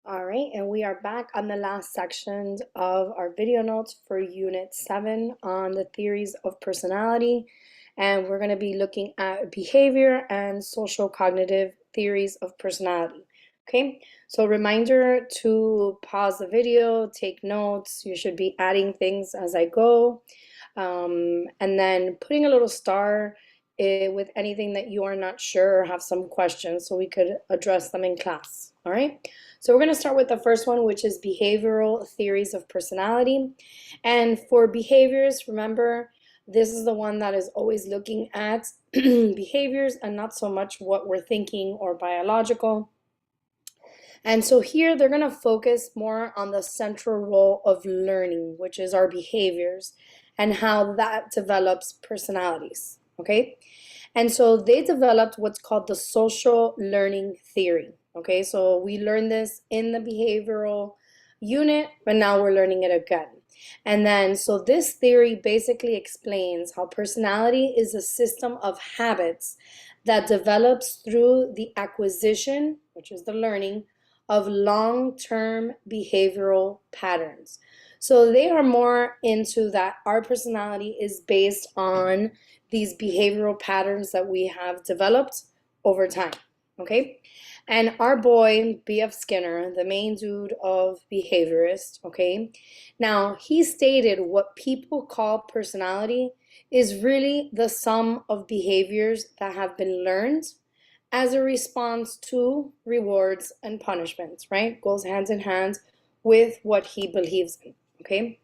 All right, and we are back on the last section of our video notes for Unit 7 on the theories of personality. And we're going to be looking at behavior and social cognitive theories of personality. Okay, so reminder to pause the video, take notes. You should be adding things as I go. And then putting a little star with anything that you are not sure or have some questions so we could address them in class. All right. So we're going to start with the first one, which is behavioral theories of personality. And for behaviors, remember, this is the one that is always looking at behaviors and not so much what we're thinking or biological. And so here they're going to focus more on the central role of learning, which is our behaviors and how that develops personalities. Okay. And so they developed what's called the social learning theory. Okay, so we learned this in the behavioral unit, but now we're learning it again. And then, so this theory basically explains how personality is a system of habits that develops through the acquisition, which is the learning, of long-term behavioral patterns. So they are more into that our personality is based on these behavioral patterns that we have developed over time, okay? And our boy, B.F. Skinner, the main dude of behaviorist, okay? Now, he stated what people call personality is really the sum of behaviors that have been learned as a response to rewards and punishments, right? Goes hand in hand with what he believes in, okay?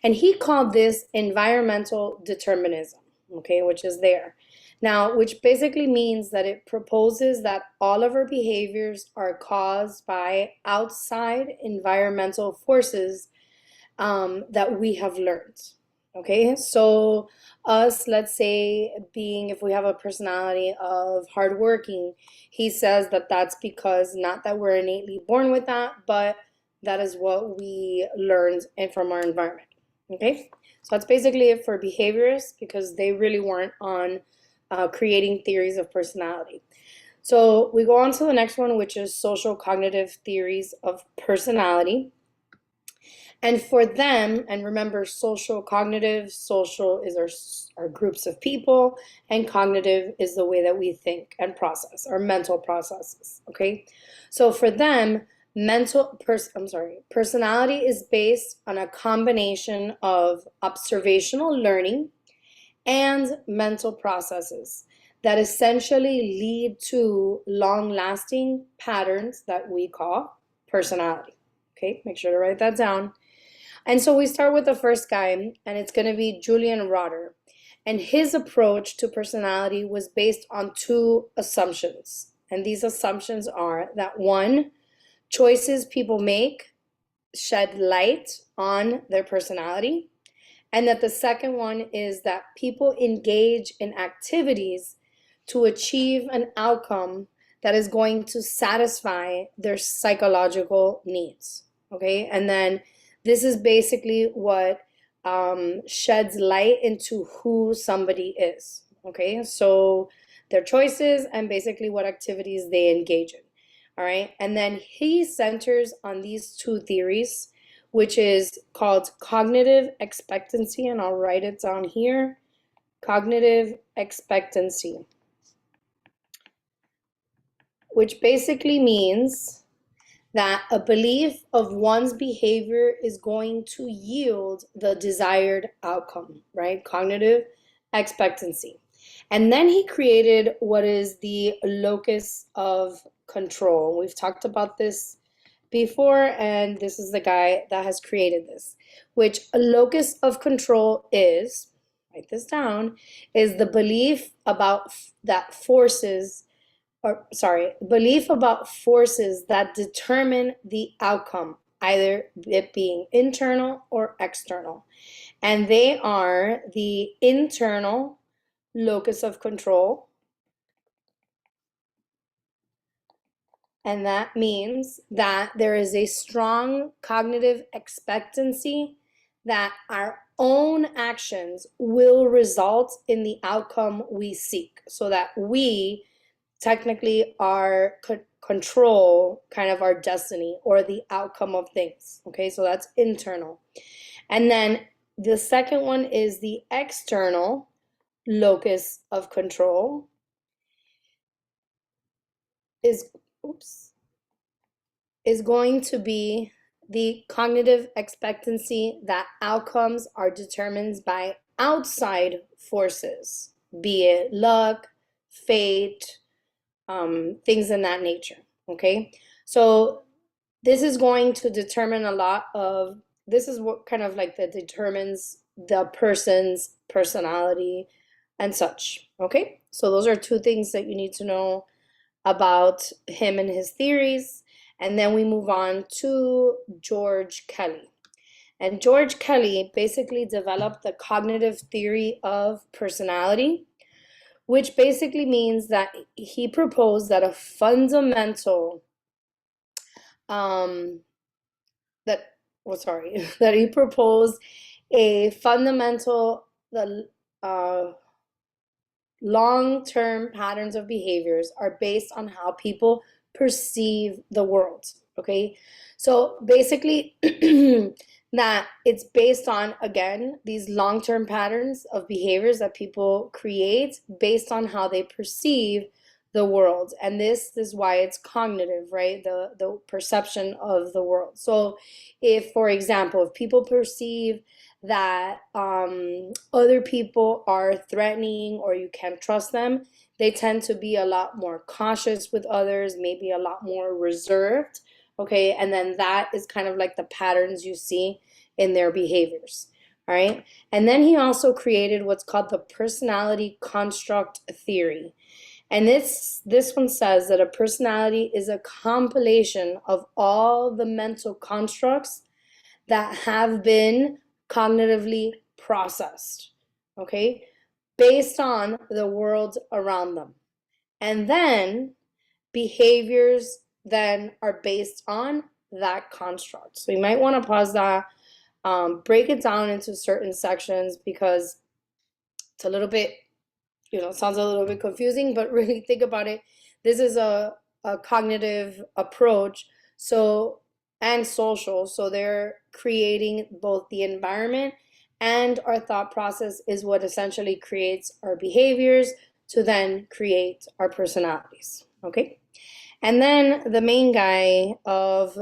And he called this environmental determinism, okay, which is there. Now, which basically means that it proposes that all of our behaviors are caused by outside environmental forces that we have learned. Okay, so us, let's say, being, if we have a personality of hardworking, he says that that's because not that we're innately born with that, but that is what we learned from our environment. Okay, so that's basically it for behaviorists because they really weren't on creating theories of personality. So we go on to the next one, which is social cognitive theories of personality. And for them, and remember, social cognitive, social is our groups of people, and cognitive is the way that we think and process, our mental processes, okay? So for them, personality is based on a combination of observational learning and mental processes that essentially lead to long-lasting patterns that we call personality. Okay, make sure to write that down. And so we start with the first guy, and it's going to be Julian Rotter. And his approach to personality was based on two assumptions. And these assumptions are that one, choices people make shed light on their personality. And that the second one is that people engage in activities to achieve an outcome that is going to satisfy their psychological needs. Okay, and then this is basically what sheds light into who somebody is. Okay, so their choices and basically what activities they engage in. All right, and then he centers on these two theories, which is called cognitive expectancy, and I'll write it down here. Cognitive expectancy, which basically means that a belief of one's behavior is going to yield the desired outcome, right? Cognitive expectancy. And then he created what is the locus of control. We've talked about this before, and this is the guy that has created this, which a locus of control is, write this down, is the belief about that forces or sorry, belief about forces that determine the outcome, either it being internal or external. And they are the internal locus of control. And that means that there is a strong cognitive expectancy that our own actions will result in the outcome we seek, so that we technically are control kind of our destiny or the outcome of things. Okay, so that's internal. And then the second one is the external locus of control is, is going to be the cognitive expectancy that outcomes are determined by outside forces, be it luck, fate, things in that nature. Okay, so this is going to determine a lot of, this is what kind of like that determines the person's personality and such. Okay, so those are two things that you need to know about him and his theories. And then we move on to George Kelly. And George Kelly basically developed the cognitive theory of personality, which basically means that he proposed that a fundamental that that he proposed a fundamental the long-term patterns of behaviors are based on how people perceive the world. Okay, so basically that it's based on, again, these long-term patterns of behaviors that people create based on how they perceive the world. And this is why it's cognitive, right? The perception of the world. So if, for example, if people perceive that other people are threatening or you can't trust them, they tend to be a lot more cautious with others, maybe a lot more reserved. Okay, and then that is kind of like the patterns you see in their behaviors. All right, and then he also created what's called the personality construct theory. And this one says that a personality is a compilation of all the mental constructs that have been cognitively processed, okay, based on the world around them. And then behaviors then are based on that construct. So you might want to pause that, break it down into certain sections, because it's a little bit, sounds a little bit confusing, but really think about it. This is a cognitive approach, so, and social. So they're creating both the environment and our thought process is what essentially creates our behaviors to then create our personalities. Okay. And then the main guy of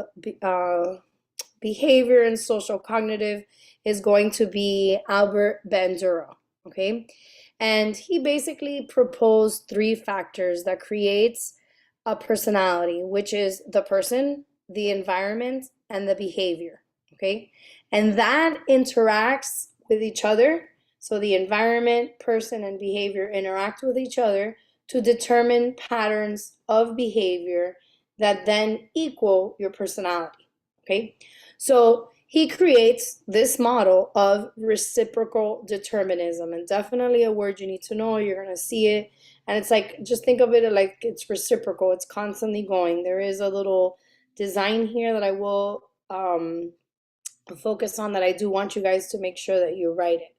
behavior and social cognitive is going to be Albert Bandura. Okay. And he basically proposed three factors that creates a personality, which is the person, the environment, and the behavior. Okay. And that interacts with each other. So the environment, person, and behavior interact with each other to determine patterns of behavior that then equal your personality. Okay. So he creates this model of reciprocal determinism, and definitely a word you need to know. You're going to see it. And it's like, just think of it like it's reciprocal. It's constantly going. There is a little design here that I will focus on, that I do want you guys to make sure that you write it.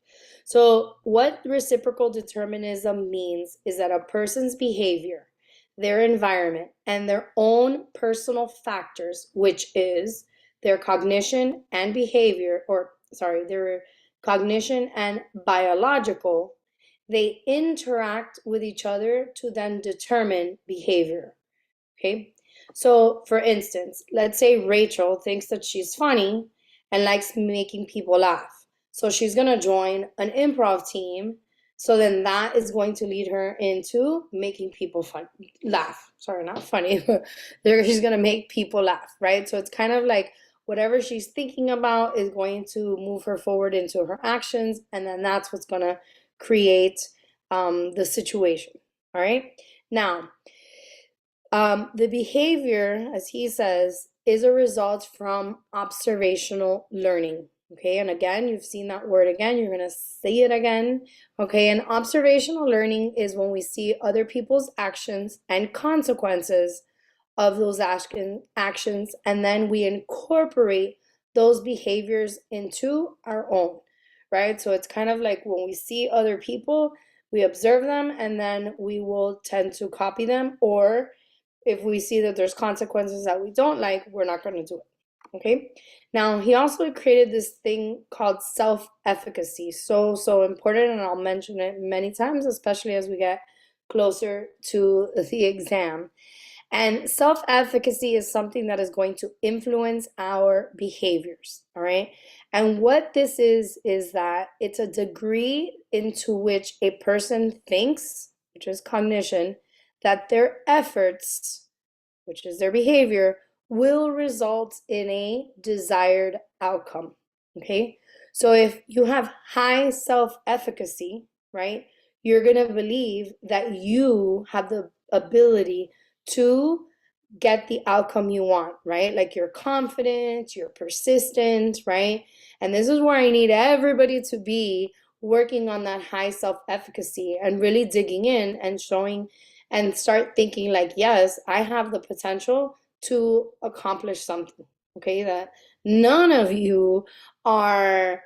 So what reciprocal determinism means is that a person's behavior, their environment, and their own personal factors, which is their cognition and behavior, or sorry, their cognition and biological, they interact with each other to then determine behavior. Okay, so for instance, let's say Rachel thinks that she's funny and likes making people laugh. So she's going to join an improv team. So then that is going to lead her into making people laugh. Sorry, not funny. She's going to make people laugh, right? So it's kind of like whatever she's thinking about is going to move her forward into her actions. And then that's what's going to create the situation. All right. Now, the behavior, as he says, is a result from observational learning. Okay, and again, you've seen that word again, you're going to say it again. Okay, and observational learning is when we see other people's actions and consequences of those actions, and then we incorporate those behaviors into our own, right? So it's kind of like when we see other people, we observe them, and then we will tend to copy them, or if we see that there's consequences that we don't like, we're not going to do it. Okay. Now, he also created this thing called self-efficacy. So important, and I'll mention it many times, especially as we get closer to the exam. And self-efficacy is something that is going to influence our behaviors, all right? And what this is that it's a degree into which a person thinks, which is cognition, that their efforts, which is their behavior, will result in a desired outcome, okay? So if you have high self-efficacy, right, you're going to believe that you have the ability to get the outcome you want, right? Like you're confident, you're persistent, right? And this is where I need everybody to be working on that high self-efficacy and really digging in and showing and start thinking like, yes, I have the potential to accomplish something, okay? That none of you are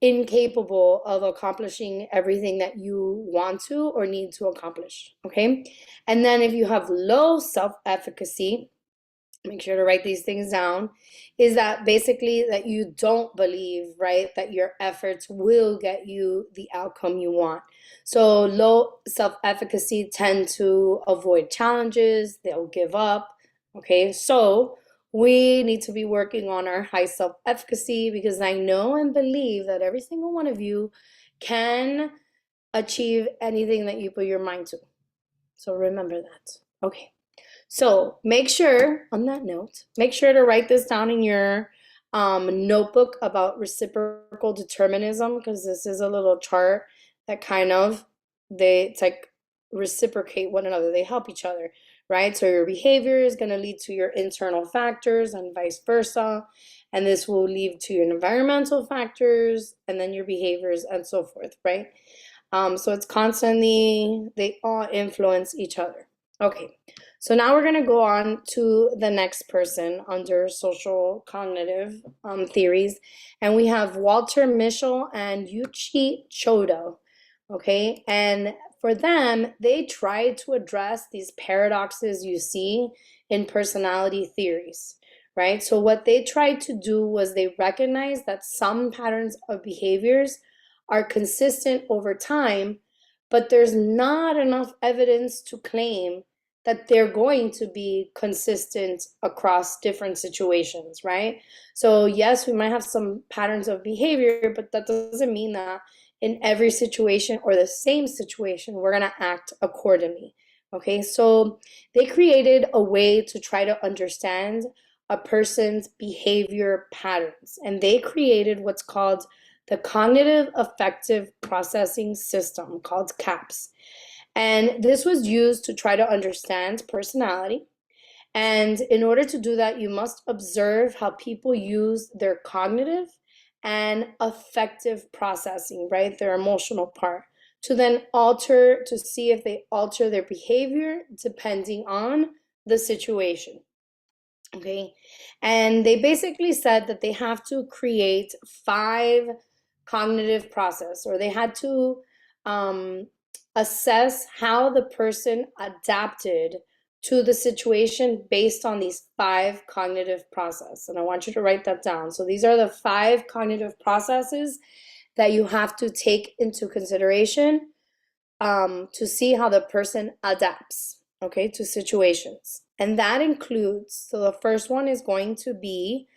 incapable of accomplishing everything that you want to or need to accomplish, okay? And then if you have low self-efficacy, make sure to write these things down, is that basically that you don't believe, right, that your efforts will get you the outcome you want. So low self-efficacy tend to avoid challenges, they'll give up, okay? So we need to be working on our high self-efficacy, because I know and believe that every single one of you can achieve anything that you put your mind to. So remember that. Okay. So make sure, on that note, make sure to write this down in your notebook about reciprocal determinism, because this is a little chart that kind of, it's like reciprocate one another. They help each other, right? So your behavior is going to lead to your internal factors and vice versa. And this will lead to your environmental factors and then your behaviors and so forth, right? So it's constantly, they all influence each other. Okay, so now we're going to go on to the next person under social cognitive theories. And we have Walter Mischel and Yuichi Chodo. Okay, and for them, they tried to address these paradoxes you see in personality theories, right? So what they tried to do was they recognized that some patterns of behaviors are consistent over time, but there's not enough evidence to claim that they're going to be consistent across different situations, right? So yes, we might have some patterns of behavior, but that doesn't mean that in every situation or the same situation, we're gonna act accordingly, okay? So they created a way to try to understand a person's behavior patterns, and they created what's called the Cognitive Affective Processing System, called CAPS. And this was used to try to understand personality. And in order to do that, you must observe how people use their cognitive and affective processing, right? Their emotional part, to then alter, to see if they alter their behavior depending on the situation. Okay. And they basically said that they have to create 5 cognitive process, or they had to assess how the person adapted to the situation based on these 5 cognitive process. And I want you to write that down. So these are the 5 cognitive processes that you have to take into consideration to see how the person adapts, okay, to situations. And that includes, so the first one is going to be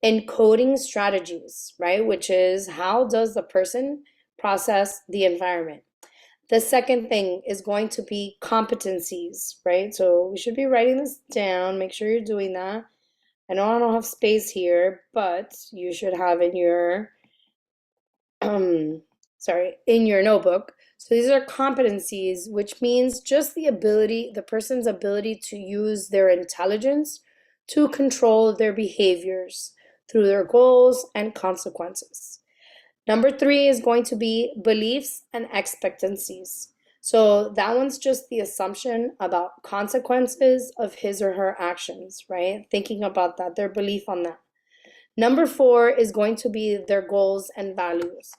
encoding strategies, right? Which is how does the person process the environment. The second thing is going to be competencies, right? So we should be writing this down. Make sure you're doing that. I know I don't have space here, but you should have in your, in your notebook. So these are competencies, which means just the ability, the person's ability to use their intelligence to control their behaviors through their goals and consequences. Number 3 is going to be beliefs and expectancies. So that one's just the assumption about consequences of his or her actions, right? Thinking about that, their belief on that. Number 4 is going to be their goals and values.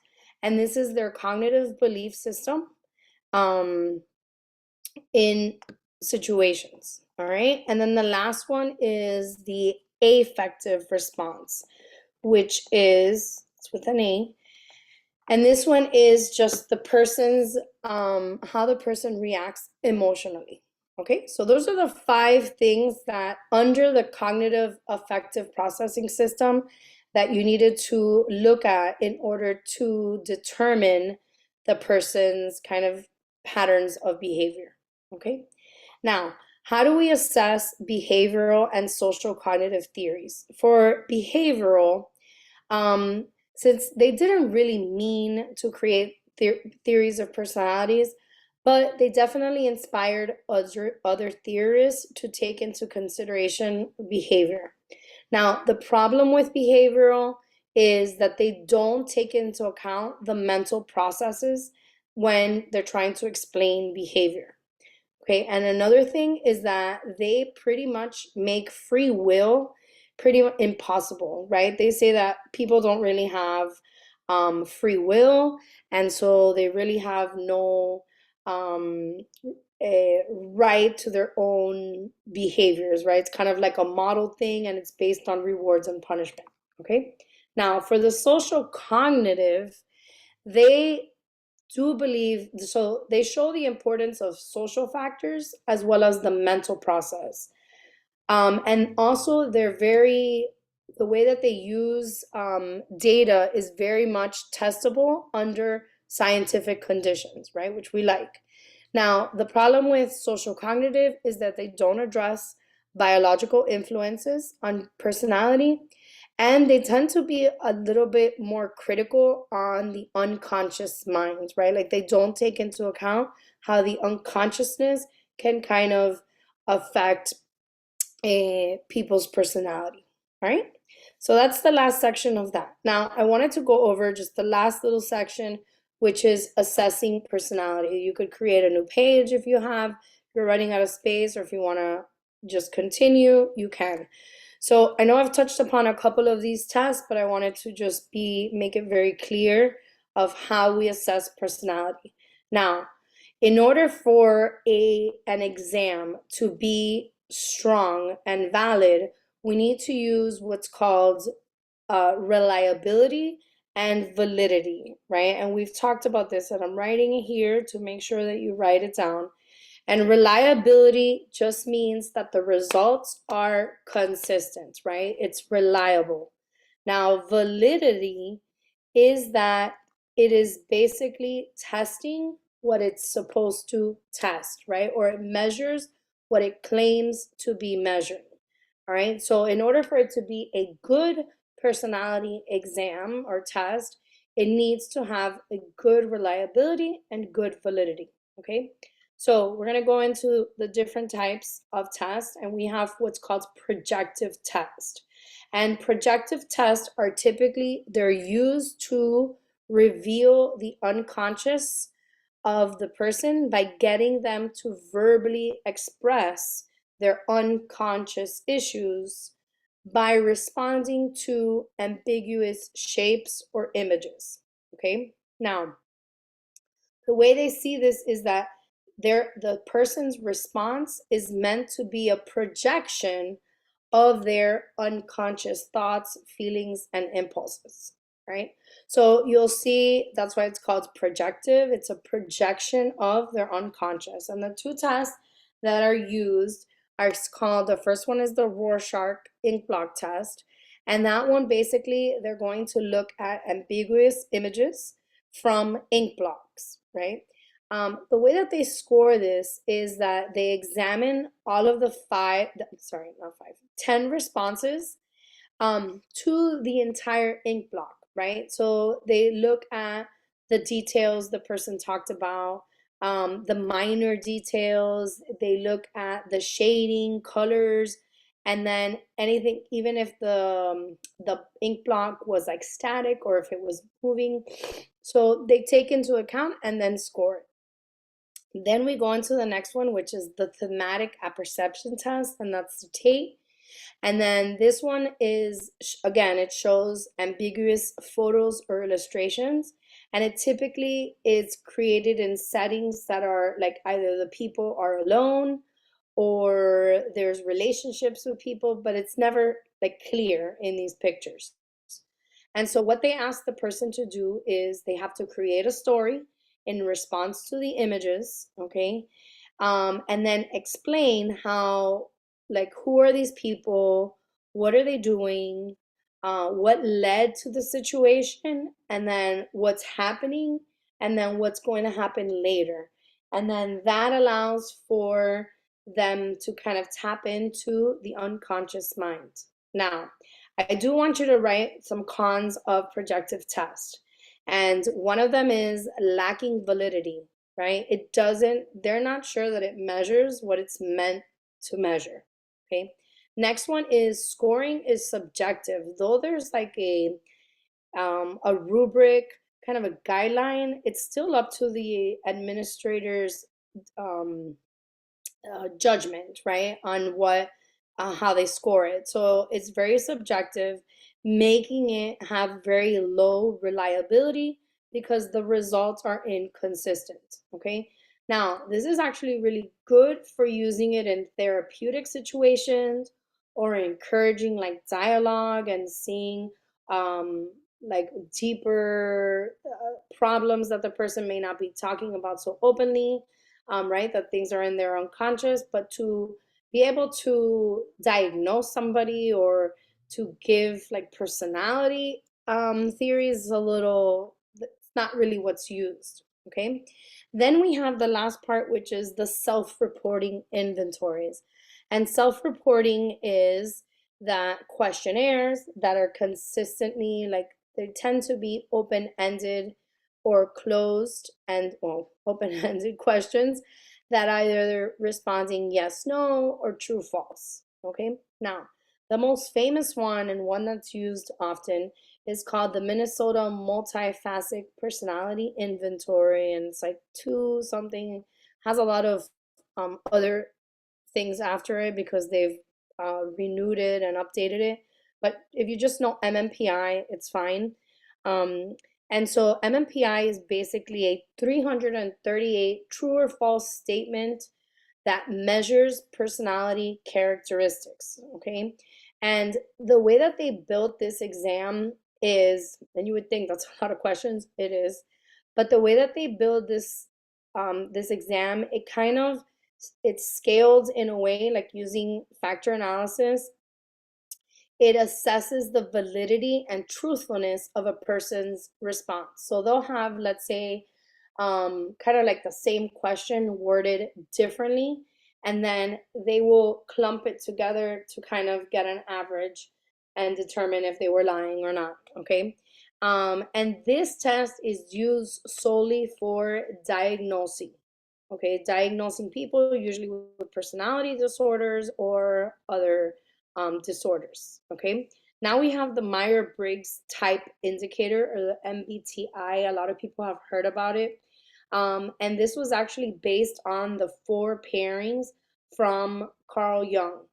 And this is their cognitive belief system in situations. All right. And then the last one is the affective response, which is, it's with an A. And this one is just the person's, how the person reacts emotionally. Okay, so those are the 5 things that under the cognitive affective processing system that you needed to look at in order to determine the person's kind of patterns of behavior. Okay, now, how do we assess behavioral and social cognitive theories? For behavioral, um, since they didn't really mean to create theories of personalities, but they definitely inspired other theorists to take into consideration behavior. Now, the problem with behavioral is that they don't take into account the mental processes when they're trying to explain behavior. Okay, and another thing is that they pretty much make free will pretty impossible, right? They say that people don't really have free will, and so they really have no um, a right to their own behaviors, right? It's kind of like a model thing, and it's based on rewards and punishment. Okay, now for the social cognitive, they do believe, so they show the importance of social factors as well as the mental process. And also the way that they use data is very much testable under scientific conditions, right? Which we like. Now, the problem with social cognitive is that they don't address biological influences on personality, and they tend to be a little bit more critical on the unconscious mind, right? Like they don't take into account how the unconsciousness can kind of affect people's personality, right? So that's the last section of that. Now, I wanted to go over just the last little section, which is assessing personality. You could create a new page if you're running out of space, or if you want to just continue, you can. So I know I've touched upon a couple of these tests, but I wanted to just make it very clear of how we assess personality. Now, in order for an exam to be strong and valid, we need to use what's called reliability and validity, right? And we've talked about this, and I'm writing it here to make sure that you write it down. And reliability just means that the results are consistent, right? It's reliable. Now, validity is that it is basically testing what it's supposed to test, right? Or it measures what it claims to be measuring. All right. So, in order for it to be a good personality exam or test, it needs to have a good reliability and good validity. Okay. So we're going to go into the different types of tests, and we have what's called projective test. And projective tests are typically, they're used to reveal the unconscious of the person by getting them to verbally express their unconscious issues by responding to ambiguous shapes or images. Okay? Now, the way they see this is that the person's response is meant to be a projection of their unconscious thoughts, feelings, and impulses, right? So you'll see that's why it's called projective. It's a projection of their unconscious. And the 2 tests that are used are called, the first one is the Rorschach ink blot test. And that one, basically, they're going to look at ambiguous images from ink blocks, right? The way that they score this is that they examine all of the 10 responses to the entire ink block, right? So they look at the details the person talked about, the minor details, they look at the shading, colors, and then anything, even if the ink block was like static or if it was moving. So they take into account and then score it. Then we go on to the next one, which is the thematic apperception test, and that's the TATE. And then this one is, again, it shows ambiguous photos or illustrations, and it typically is created in settings that are like either the people are alone, or there's relationships with people, but it's never like clear in these pictures. And so what they ask the person to do is they have to create a story in response to the images, okay? And then explain how, like, who are these people? What are they doing? What led to the situation? And then what's happening? And then what's going to happen later? And then that allows for them to kind of tap into the unconscious mind. Now, I do want you to write some cons of projective test. And one of them is lacking validity, right? It doesn't, they're not sure that it measures what it's meant to measure, okay? Next one is scoring is subjective. Though there's like a rubric, kind of a guideline, it's still up to the administrator's um, judgment, right, on what how they score it. So it's very subjective, making it have very low reliability because the results are inconsistent. Okay. Now, this is actually really good for using it in therapeutic situations or encouraging like dialogue and seeing like deeper problems that the person may not be talking about so openly, right? That things are in their unconscious, but to be able to diagnose somebody or to give like personality theories is a little, it's not really what's used, okay? Then we have the last part, which is the self-reporting inventories. And self-reporting is that questionnaires that are consistently like, they tend to be open-ended or closed and, well, open-ended questions that either responding yes, no, or true, false. Okay. Now, the most famous one and one that's used often is called the Minnesota Multifaceted Personality Inventory, and it's like two something, has a lot of other things after it because they've renewed it and updated it. But if you just know MMPI, it's fine. Um, and so MMPI is basically a 338 true or false statement that measures personality characteristics. Okay. And the way that they built this exam is, and you would think that's a lot of questions, it is, but the way that they build this exam, it kind of, it's scaled in a way like using factor analysis. It assesses the validity and truthfulness of a person's response. So they'll have, let's say, kind of like the same question worded differently, and then they will clump it together to kind of get an average and determine if they were lying or not. Okay. And this test is used solely for diagnosing. Okay, diagnosing people usually with personality disorders or other disorders. Okay, now we have the Myers-Briggs Type Indicator, or the MBTI. A lot of people have heard about it. And this was actually based on the 4 pairings from Carl Jung,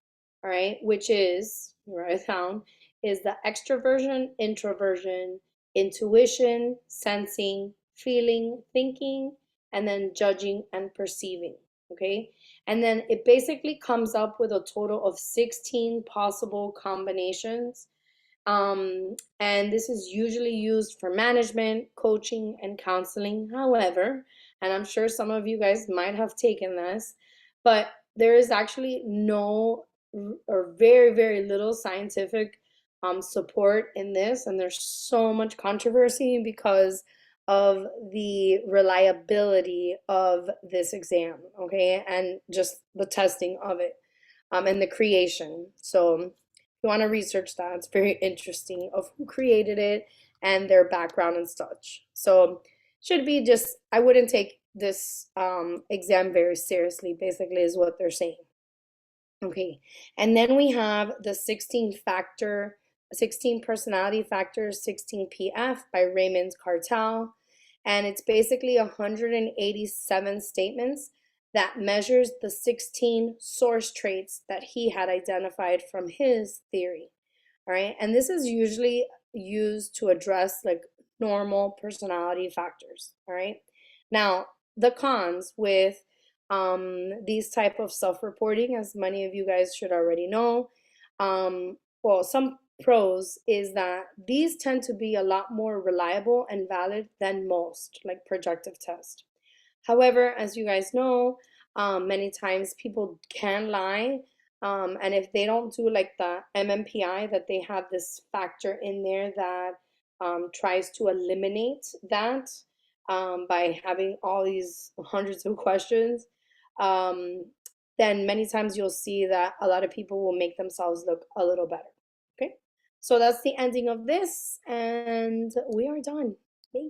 all right, which is, write it down, is the extroversion, introversion, intuition, sensing, feeling, thinking, and then judging and perceiving. Okay. And then it basically comes up with a total of 16 possible combinations. And this is usually used for management, coaching, and counseling. However, and I'm sure some of you guys might have taken this, but there is actually no or very, very little scientific support in this. And there's so much controversy because of the reliability of this exam, okay, and just the testing of it, and the creation. So if you want to research that, it's very interesting of who created it and their background and such. So should be just, I wouldn't take this exam very seriously, basically, is what they're saying. Okay, and then we have the 16 personality factors, 16 PF by Raymond Cartel. And it's basically 187 statements that measures the 16 source traits that he had identified from his theory. All right, and this is usually used to address like normal personality factors. All right, now the cons with these type of self-reporting, as many of you guys should already know. Well, some pros is that these tend to be a lot more reliable and valid than most, like projective tests. However, as you guys know, many times people can lie. And if they don't do like the MMPI, that they have this factor in there that tries to eliminate that by having all these hundreds of questions, um, then many times you'll see that a lot of people will make themselves look a little better. Okay, so that's the ending of this, and we are done. Yay.